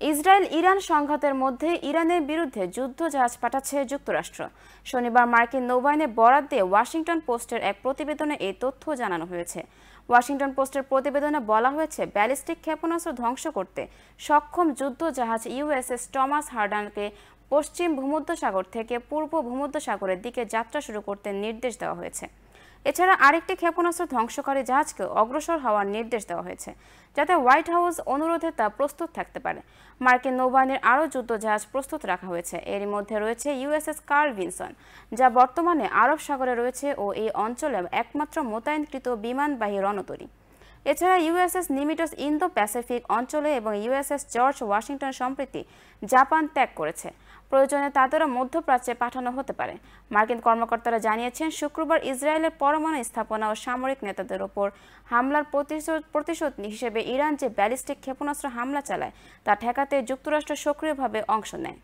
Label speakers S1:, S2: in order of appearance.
S1: Israel Iran সংঘাতের মধ্যে ইরানের বিরুদ্ধে যুদ্ধজাহাজ পাঠাচ্ছে যুক্তরাষ্ট্র। শনিবার মার্কিন নৌবাহিনীর বরাত দিয়ে ওয়াশিংটন পোস্টের এক প্রতিবেদনে এই তথ্য জানানো হয়েছে। ওয়াশিংটন পোস্টের প্রতিবেদনে বলা হয়েছে, ব্যালিস্টিক ক্ষেপণাস্ত্র ধ্বংস করতে সক্ষম যুদ্ধজাহাজ ইউএসএস টমাস হার্ডানকে পশ্চিম ভূমধ্যসাগর থেকে পূর্ব ভূমধ্যসাগরের দিকে যাত্রা শুরু করতে নির্দেশ দেওয়া হয়েছে। এছাড়া আরেকটি ক্ষেপণাস্ত্র ধ্বংসকারী জাহাজকে অগ্রসর হওয়ার নির্দেশ দেওয়া হয়েছে, যাতে হোয়াইট হাউস অনুরোধে তা প্রস্তুত থাকতে পারে। মার্কিন নৌবাহিনীর আরও যুদ্ধজাহাজ প্রস্তুত রাখা হয়েছে। এরই মধ্যে রয়েছে ইউএসএস কার্ল ভিনসন, যা বর্তমানে আরব সাগরে রয়েছে ও এই অঞ্চলে একমাত্র মোতায়েনকৃত বিমানবাহী রণতরী। এছাড়া ইউএসএস নিমিটস ইন্দো প্যাসিফিক অঞ্চলে এবং ইউএসএস জর্জ ওয়াশিংটন সম্প্রতি জাপান ত্যাগ করেছে। প্রয়োজনে তাদেরও মধ্যপ্রাচ্যে পাঠানো হতে পারে। মার্কিন কর্মকর্তারা জানিয়েছেন, শুক্রবার ইসরায়েলের পরমাণু স্থাপনা ও সামরিক নেতাদের ওপর হামলার প্রতিশোধ হিসেবে ইরান যে ব্যালিস্টিক ক্ষেপণাস্ত্র হামলা চালায় তা ঠেকাতে যুক্তরাষ্ট্র সক্রিয়ভাবে অংশ নেয়।